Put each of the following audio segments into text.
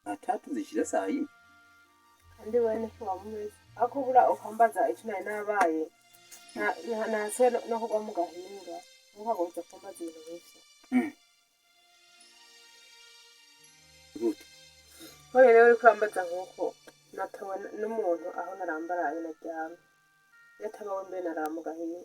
saa tatu zishira saa yine kandi wewe niko wamumeze ako bura ukambaza icyo nari nabaye nase no kugwa mu gahinga ntukagoze kumbaza ibintu nk'ivyo gute ko rero uri kurambaza nk'uko natawe n'umuntu aho narambaraye naryamye yatabawe mbe naramu gahinga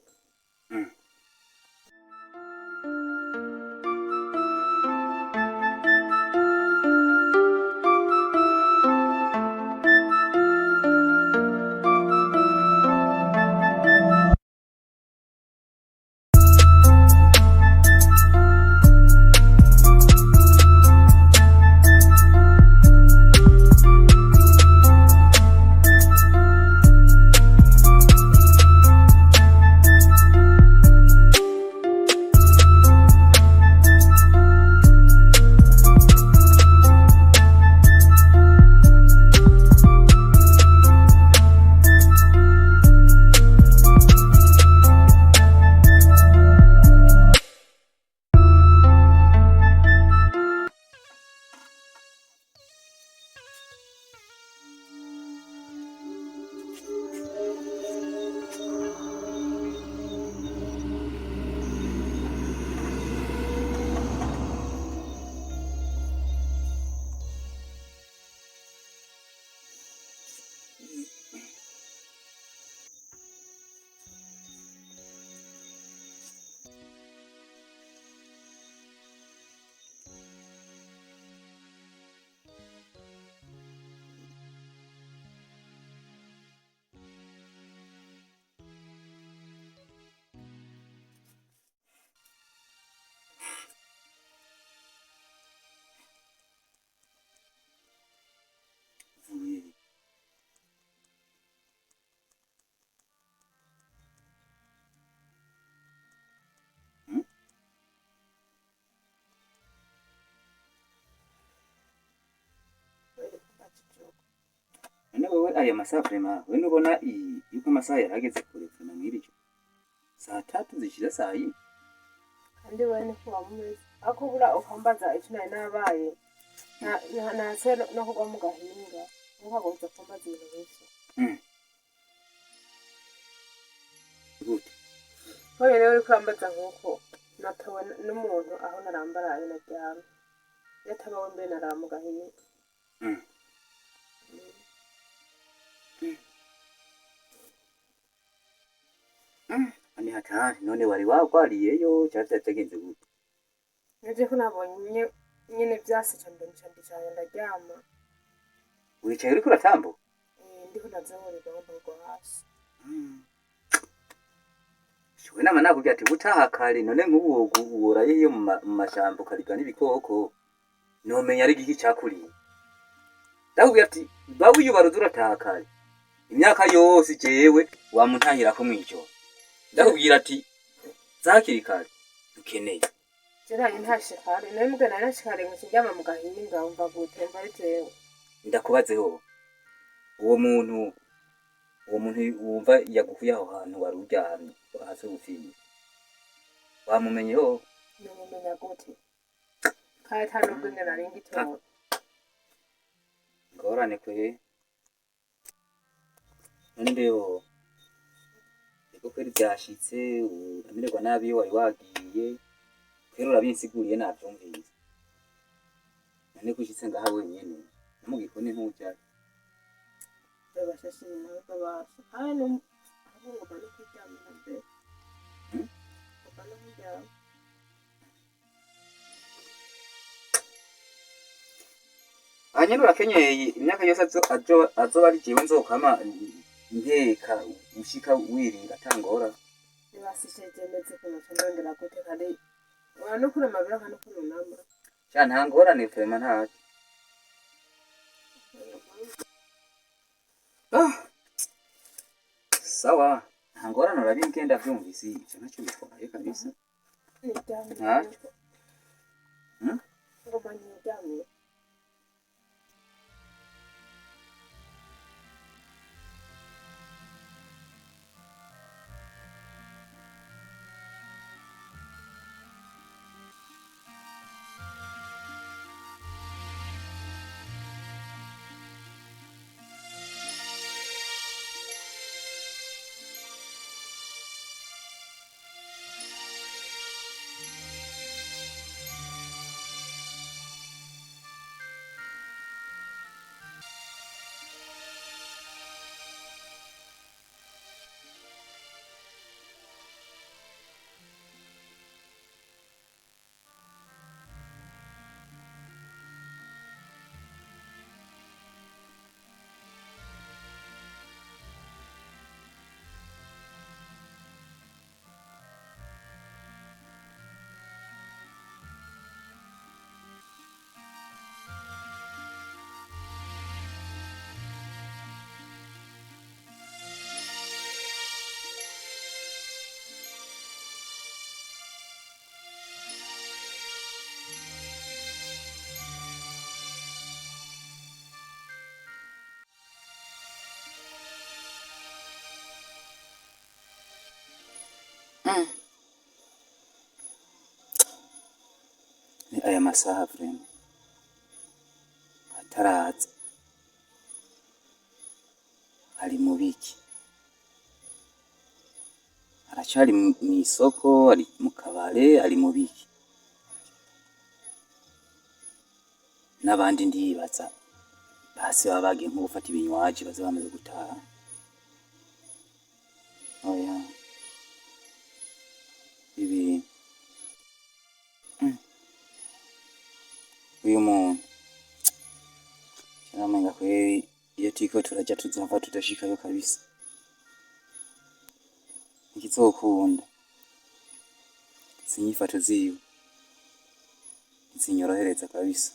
none wewe aya masaha vrema we nubona yuko amasaha yarageze kure vrema mw'iryo saa tatu zishira saa yine kandi wewe niko wamumeze ako bura ukambaza icyo nari nabaye nase no kugwa mu gahinga ntukagoze kumbaza ibintu nk'ivyo gute ko rero uri kurambaza nk'uko natawe n'umuntu aho narambaraye naryamye yatabawe mbe naramu gahinga ani hatari none wari wagwariyeyo cyangwa vyagenze gute nje ko nabonye nyene vyasica mbere cyane ndaryama wicaye uriko uratambuka ndiko ndazahorerwa ngo hasi we nama nakubwira ati butaha kare none nk'ubu woraye iyo mu mashamba ukaribwa n'ibikoko nomenya ari igiki cakuriye ndakubwira ati ba wiyubaruza urataha kare imyaka yose jewe wamuntahirako mw'ijoro ndakubwira ati zakiri kare dukeneye Jera intashe kare nawe mugana nashikare ngo kijyama mu gahinga umva gutemba bitewe ndakubazeho uwo muntu wumva yagukuye aho hantu wari uryamye hasi ufiye wamumenyeho numumenya gute kare tanubwo ngena ringitoro ngorane kwe none rero iko kweri byashitse uramererwa nabi iyo wari wagiye kweri urabinsiguriye navyumvise none kushitse ngaha wenyene no mu gikoni ntujya babashashe nawe babasha hano ngo bari kujyamira mbere bakana kujyama hanyuma urakenyeye imyaka yose azoba ari jewe nzokama nteka ushika wirinda atangora nibasishe jemeze kuno ndongera gute kare wana kure mabira kana kuno nama cha ntangorane vrema ntacyo sawa ntangorane urabingenda vyumvise ivyo nacyo bitwaye kabisa ntacyo ngo banyijamye Ni aya masaha vrema ataraza ari mu biki, aracari mw'isoko, ari mu kabare, ari mu biki, n'abandi ndibaza basi baba bagiye nko gufata ibinywaji baza bamaze gutaha. Oya ibi uyu muntu kiramenga kweri iyo turiko turaja tuzova tudashikayo kabisa, ntikizokunda. Izi nyifato ziwe zinyorohereza kabisa.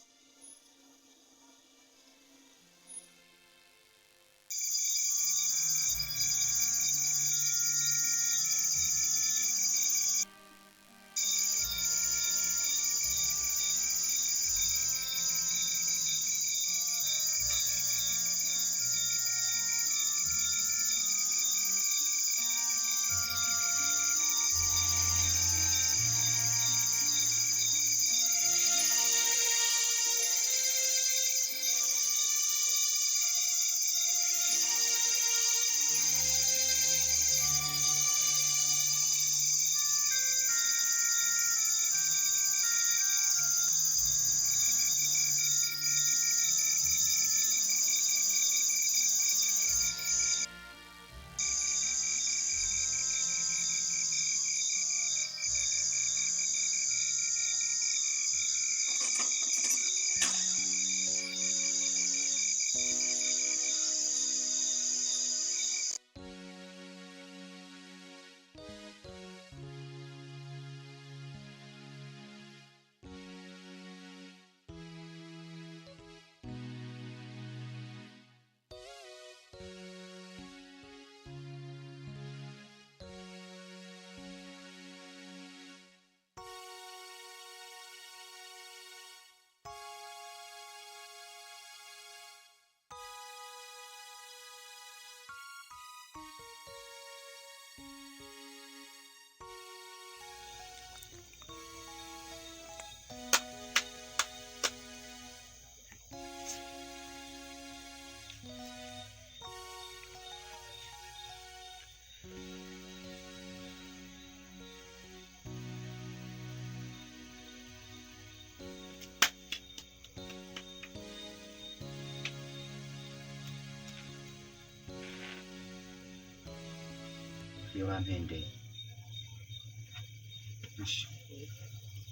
Iyo bampendeye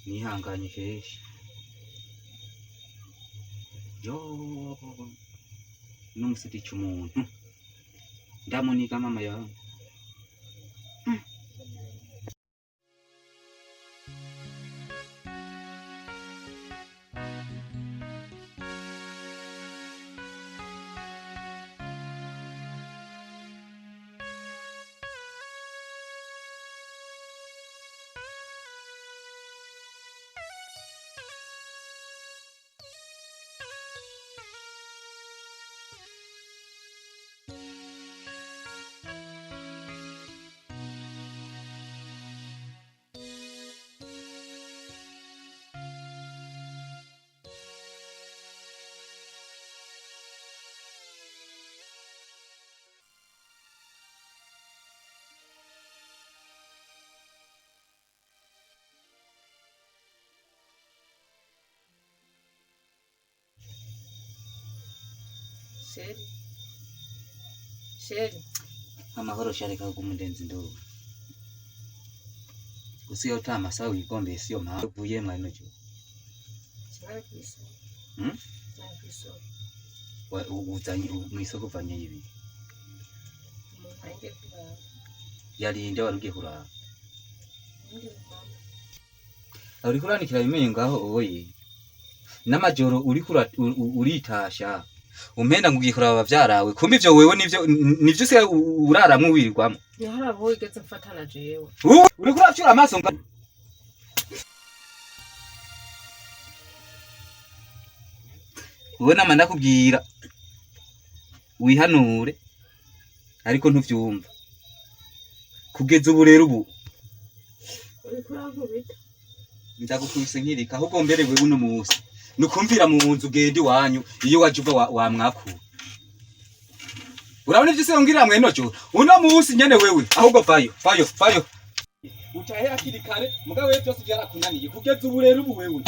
nihanganye kenshi, yo n'umusidica umuntu ndamuniga mama yawe. Sheri Amahoro sharika kumudenzi ndo usiyo tama sawa wigombeye siyo mpamvu uvuye mwano cyo uzanye mwisoko vanye ibi yarinde warugiye kuraba uri kuranikira bimenye ngaho oye n'amajoro uritasha umpenda ngugiye kuraba bavyarawe kumbe ivyo wewe nivyo se uraramwe wirirwamo ntiharabo wigeze mfatana jewe uri kuracyura amaso nga ubona manda kubwira wihanure ariko ntuvyumva kugeza ubu rero ubu uriko urankubita ndagukubise nkirika ahubwo mbere wewe uno munsi nukumvira mu nzu genda iwanyu iyo waje uva wa mwakura urabona ivyo se ngirira mwene cyo uno munsi nyene wewe ahubwo vayo utahe akiri kare mugabo wewe byose byarakunaniye kugeza ubu rero ubu wewe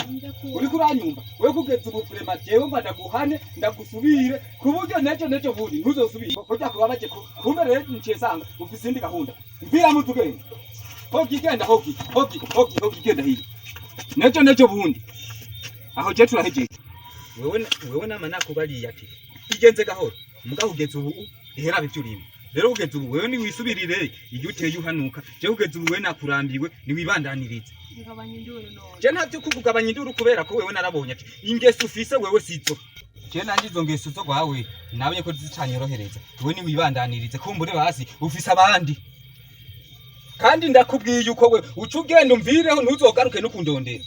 uri kuranyumva wewe kugeza ubu prema jewe mba ndaguhane ndagusubire kuburyo nejo bundi ntuzosubire kujya kubabaje kumbe rero ncesanga ufise indi gahunda mvira mu tugende hogi genda hogi genda hiyo nejo bundi aho je turahejeje wewe nama nakubariye ati igenze gahoro mugabo ugeze ubu ihera bivyurimo rero ugeze ubu wewe ni wisubirire iyo uteye uhanuka je ugeze ubu wewe nakurambiwe ni wibandanirize ngabanya induru none je ntavyo kugabanya induru kubera ko wewe narabonye ati ingeso ufise wewe sizo je nanje izo ngeso zo gwawe nabonye ko zicanyorohereza wewe ni wibandanirize kumbure basi ufise abandi kandi ndakubwiye uko we uca ugenda umvireho ntuzogaruke no kundondera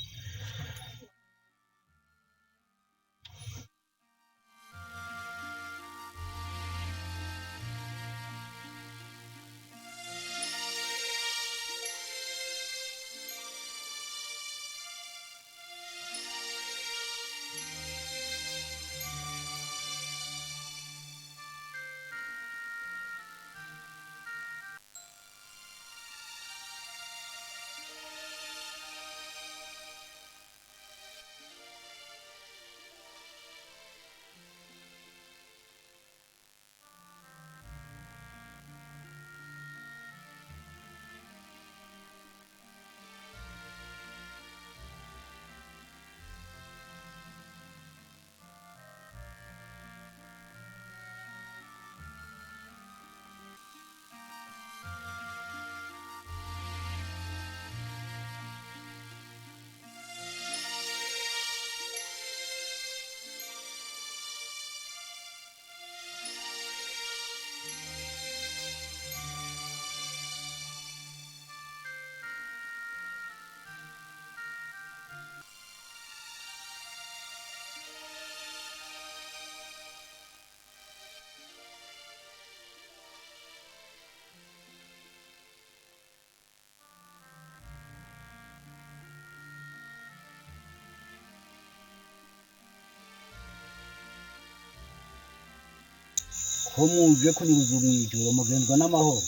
ko muje ko nyuzuza mwijoro mugendwa n'amahoro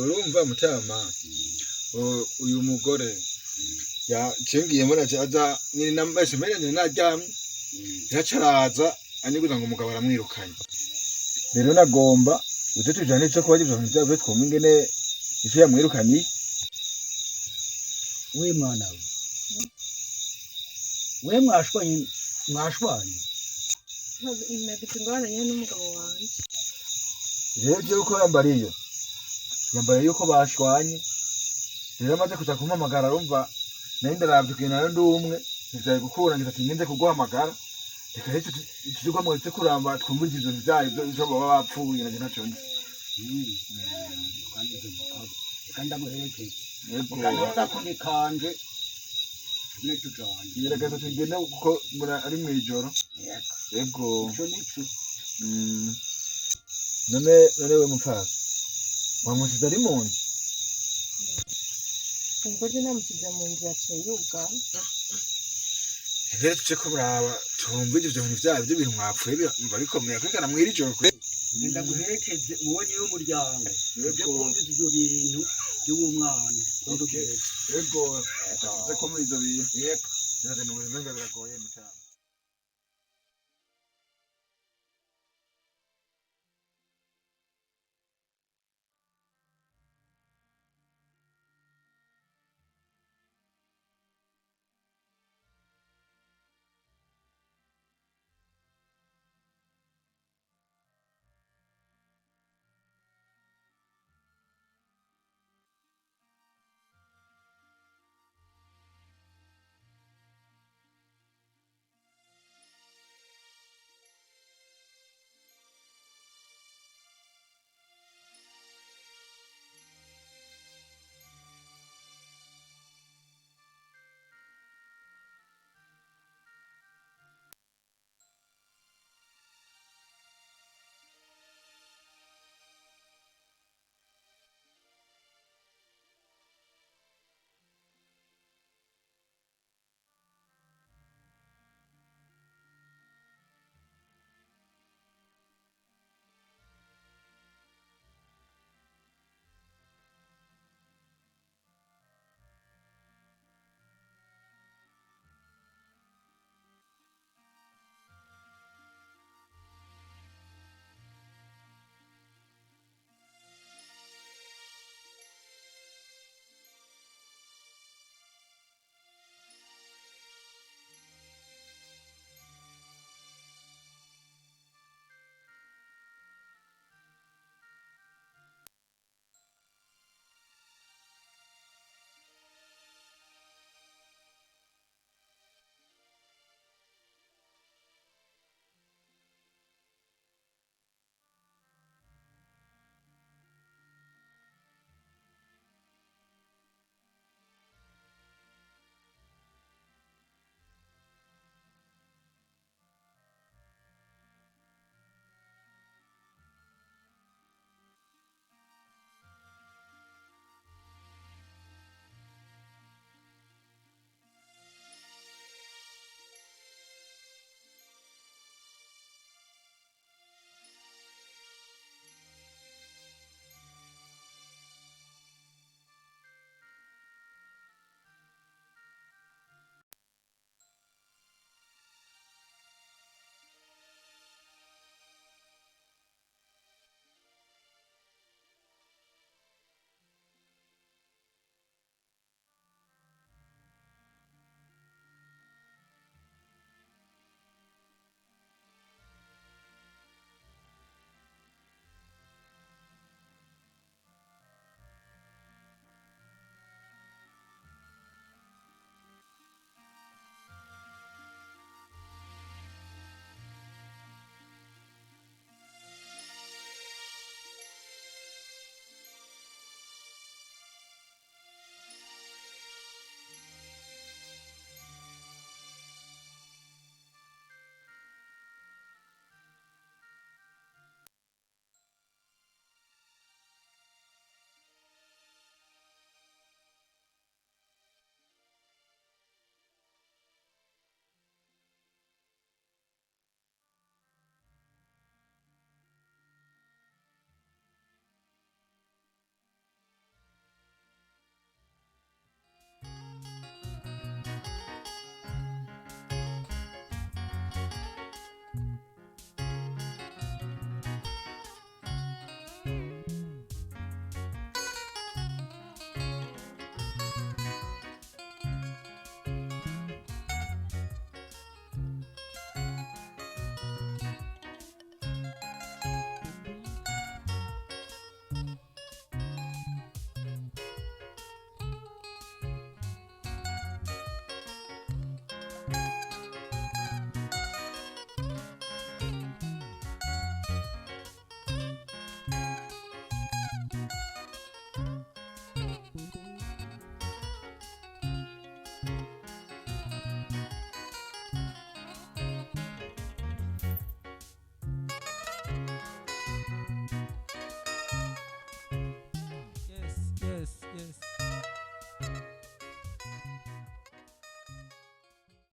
urumva mutama uyu mugore ya cengiye muri aza nyine nambaje meranye naryamye yacaraza anyiguza ngo umugabo aramwirukanye rero nagomba uje tujane cyo kuba givyo byo twumva ingene icyo yamwirukanye we mwana we mwashwanye nagite ingorane nyine n'umugabo wanje rero byo uko yambariye yuko bashwanye rero amaze kuja kumpamagara arumva nari ndarabyukiye nayo ndi umwe nivyaye gukura ngize ati ngenze kuguhamagara reka rero tujye mwese kuramba twumvise ivyo vyayo byo baba bapfuye nanje ntaco nzi kandi amuherekeje kandi ndakundi kanje netujanye yerageza tugende kuko ari mwijoro yego ico nico none we mupfasi wamusize ari mu nzu ubwo je namusize mu nzu yaciye yuga rero tuje kuraba tumva ivyo bintu vyayo byo bintu mwapfuye biba bikomeye kwigana mwiri joro kure ndaguherekeje mubonye y'umuryango byo kumva ivyo bintu by'umwana yego tuje ko muri ivyo bintu yego cyane n'ubuzima biragoye mutama